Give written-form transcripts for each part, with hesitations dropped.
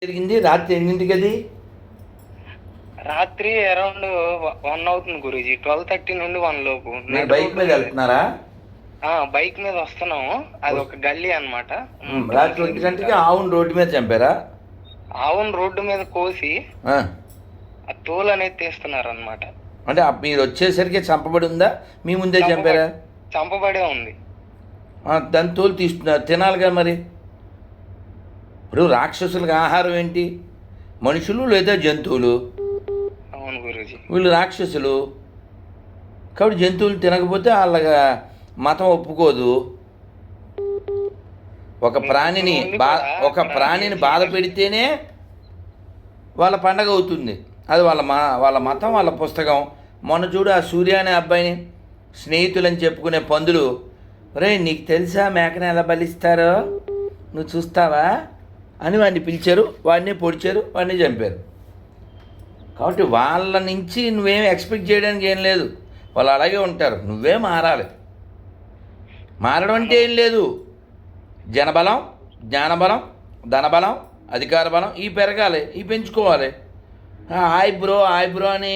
జరిగింది రాత్రి ఎన్నింటికి అది? రాత్రి అరౌండ్ 1 అవుతుంది గురూజీ. 12:30 నుండి 1 లోపు. మీరు బైక్ మీద వెళ్తున్నారా? బైక్ మీద వస్తున్నాము. అది ఒక గల్లీ అన్నమాట. రాత్రి 1 గంటకి ఆవును రోడ్డు మీద చంపారా? ఆవును రోడ్డు మీద కోసి ఆ తోలు అనేది తీస్తున్నారు అనమాట. అంటే మీరు వచ్చేసరికి చంపబడి ఉందా, మీ ముందే చంపారా? చంపబడే ఉంది. దాని తోలు తీస్తున్నారు, తినాలిగా మరి. ఇప్పుడు రాక్షసులకు ఆహారం ఏంటి? మనుషులు లేదా జంతువులు? అవును గురూజీ. వీళ్ళు రాక్షసులు కాబట్టి జంతువులు తినకపోతే వాళ్ళ మతం ఒప్పుకోదు. ఒక ప్రాణిని బాధ పెడితేనే వాళ్ళ పండగ అవుతుంది. అది వాళ్ళ మతం, వాళ్ళ పుస్తకం. మొన్న చూడు, ఆ సూర్య అనే అబ్బాయిని స్నేహితులని చెప్పుకునే పందులు, రే నీకు తెలుసా మేకని ఎలా బలిస్తారో, నువ్వు చూస్తావా అని వాడిని పిలిచారు, వాడిని పొడిచారు, వాడిని చంపారు. కాబట్టి వాళ్ళ నుంచి నువ్వేం ఎక్స్పెక్ట్ చేయడానికి ఏం లేదు, వాళ్ళు అలాగే ఉంటారు. నువ్వే మారాలి. మారడం అంటే ఏం లేదు, జనబలం, జ్ఞానబలం, ధనబలం, అధికార బలం ఇవి పెరగాలి, ఇవి పెంచుకోవాలి. ఐబ్రో అని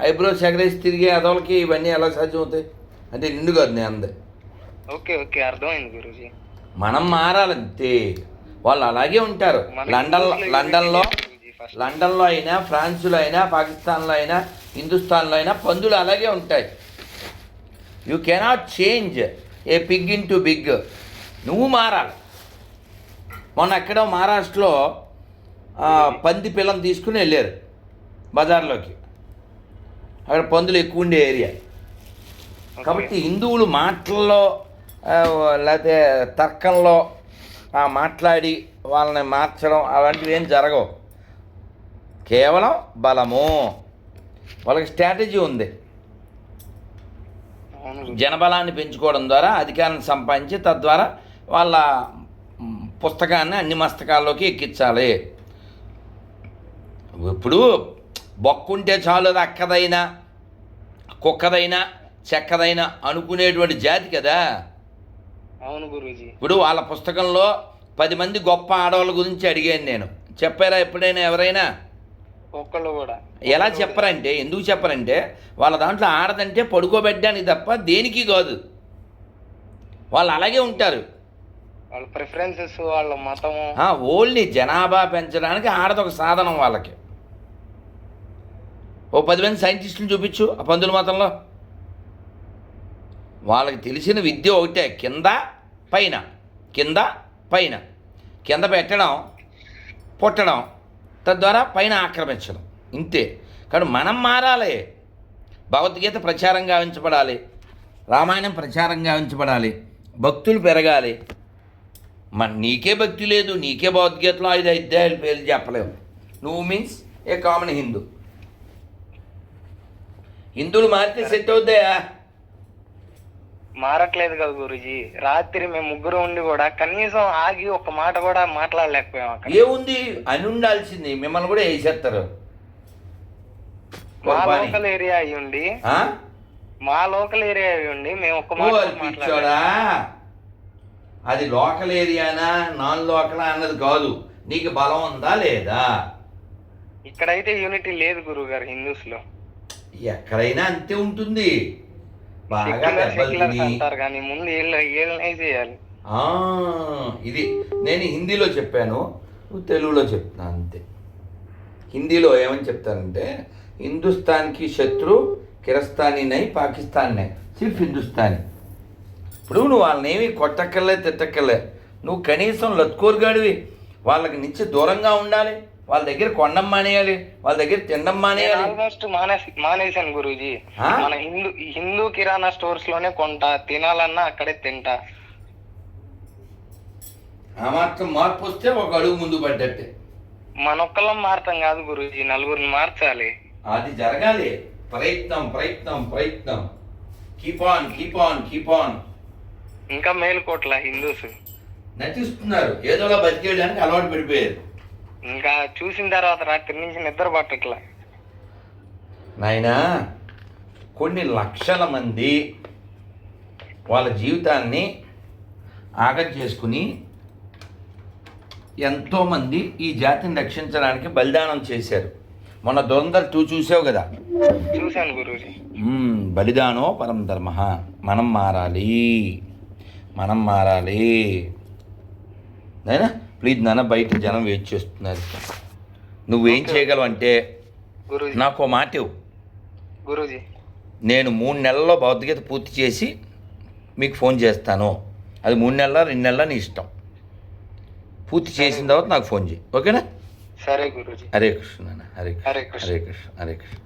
ఐబ్రోస్ ఎగరేసి తిరిగే అదోలకి ఇవన్నీ ఎలా సాధ్యం అవుతాయి? అంటే నిండు కాదు నేను అందే. ఓకే అర్థమైంది గురూజీ. మనం మారాలంతే. వాళ్ళు అలాగే ఉంటారు. లండన్లో అయినా, ఫ్రాన్స్లో అయినా, పాకిస్తాన్లో అయినా, హిందుస్థాన్లో అయినా పందులు అలాగే ఉంటాయి. You cannot change a pig into big. నువ్వు మారాలి. మొన్న ఎక్కడో మహారాష్ట్రలో పంది పిల్లని తీసుకుని వెళ్ళారు బజార్లోకి. అక్కడ పందులు ఎక్కువ ఉండే ఏరియా. కాబట్టి హిందువులు మాటల్లో లేకపోతే తర్కంలో మాట్లాడి వాళ్ళని మార్చడం అలాంటివి ఏం జరగవు. కేవలం బలము. వాళ్ళకి స్ట్రాటజీ ఉంది. జనబలాన్ని పెంచుకోవడం ద్వారా అధికారాన్ని సంపాదించి తద్వారా వాళ్ళ పుస్తకాన్ని అన్ని మస్తకాల్లోకి ఎక్కించాలి. ఇప్పుడు బొక్కుంటే చాలు, అది అక్కదైనా కుక్కదైనా చెక్కదైనా అనుకునేటువంటి జాతి కదా. అవును గురూజీ. ఇప్పుడు వాళ్ళ పుస్తకంలో 10 మంది గొప్ప ఆడవాళ్ళ గురించి అడిగాను నేను. చెప్పారా ఎప్పుడైనా ఎవరైనా? ఒక్కళ్ళు కూడా. ఎలా చెప్పరంటే, ఎందుకు చెప్పరంటే వాళ్ళ దాంట్లో ఆడదంటే పడుకోబెట్టడానికి తప్ప దేనికి కాదు. వాళ్ళు అలాగే ఉంటారు. వాళ్ళ ప్రిఫరెన్సెస్, వాళ్ళ మతము. ఓన్లీ జనాభా పెంచడానికి ఆడదొక సాధనం వాళ్ళకి. ఓ 10 మంది సైంటిస్టులు చూపించు ఆ పందుల మతంలో. వాళ్ళకి తెలిసిన విద్య ఒకటే, కింద పైన, కింద పైన, కింద పెట్టడం, పుట్టడం, తద్వారా పైన ఆక్రమించడం, ఇంతే. కానీ మనం మారాలి. భగవద్గీత ప్రచారం గావించబడాలి, రామాయణం ప్రచారం గావించబడాలి, భక్తులు పెరగాలి. నీకే భక్తి లేదు, నీకే భగవద్గీతలో 5 అధ్యాయాలు పేర్లు చెప్పలేవు. నువ్వు మీన్స్ ఏ కామన్ హిందువులు మారితే సెట్ అవుతాయా? మారట్లేదు కదా గురూజీ. రాత్రి మేము ముగ్గురు ఉండి కూడా కనీసం ఆగి ఒక మాట కూడా మాట్లాడలేకపోయాం. అక్కడ ఏముంది అని ఉండాల్సింది. మిమ్మల్ని కూడా వేసేస్తారు. మా లోకల్ ఏరియా అయ్యి ఉండి మేము ఒక్క మాట మాట్లాడా. అది లోకల్ ఏరియానా నాన్ లోకల్ అన్నది కాదు, నీకు బలం ఉందా లేదా. ఇక్కడైతే యూనిటీ లేదు గురువు గారు. హిందూస్ లో ఎక్కడైనా అంతే ఉంటుంది. బాగా అంటారు కానీ ముందు చేయాలి. ఇది నేను హిందీలో చెప్పాను, నువ్వు తెలుగులో చెప్తున్నా అంతే. హిందీలో ఏమని చెప్తారంటే, హిందుస్థాన్కి శత్రు కిరస్తానీ నై పాకిస్తాన్ నై, సిర్ఫ్ హిందుస్థానీ. ఇప్పుడు నువ్వు వాళ్ళని ఏమి కొట్టక్కర్లే, తిట్టక్కర్లే. నువ్వు కనీసం లత్కోర్గాడివి. వాళ్ళకి నుంచి దూరంగా ఉండాలి. వాళ్ళ దగ్గర కొండం మానేయాలి, వాళ్ళ దగ్గర తినడం మానేయాలి. ఆల్మోస్ట్ మానేశాను గురూజీ. మన హిందూ కిరాణా స్టోర్స్ లోనే కొంటా, తినాలన్నా అక్కడే తింటా. ఆ మాత్రం మార్పు వస్తే ఒక అడుగు ముందు పడ్డట్టే. మనొక్కలం మారతాం కాదు గురూజీ, నలుగురిని మార్చాలి. అది జరగాలి. ప్రయత్నం. Keep on. ఇంకా మేలుకోట్ల హిందూస్ నటిస్తున్నారు, ఏదోలా బతికేయడానికి అలవాటు పడిపోయారు. ఇంకా చూసిన తర్వాత రాత్రి నుంచి నిద్ర పట్టట్లా. నాయనా, కొన్ని లక్షల మంది వాళ్ళ జీవితాన్ని ఆగం చేసుకుని ఎంతోమంది ఈ జాతిని రక్షించడానికి బలిదానం చేశారు. మొన్న దురంధర్ 2 చూసావు కదా. చూశాను గురూజీ. బలిదానో పరం ధర్మ. మనం మారాలి, మనం మారాలి నైనా. ప్లీజ్ నాన్న, బయట జనం వెయిట్ చేస్తున్నారు. నువ్వేం చేయగలవు అంటే గురూజీ, నాకు ఓ మాట ఇవ్వు. గురూజీ, నేను 3 నెలల్లో భగవద్గీత పూర్తి చేసి మీకు ఫోన్ చేస్తాను. అది 3 నెలల 2 నెలల నీ ఇష్టం. పూర్తి చేసిన తర్వాత నాకు ఫోన్ చేయి, ఓకేనా? సరే గురూజీ. హరే కృష్ణ నాన్న, హరే కృష్ణ, హరే కృష్ణ. హరే కృష్ణ, హరే కృష్ణ.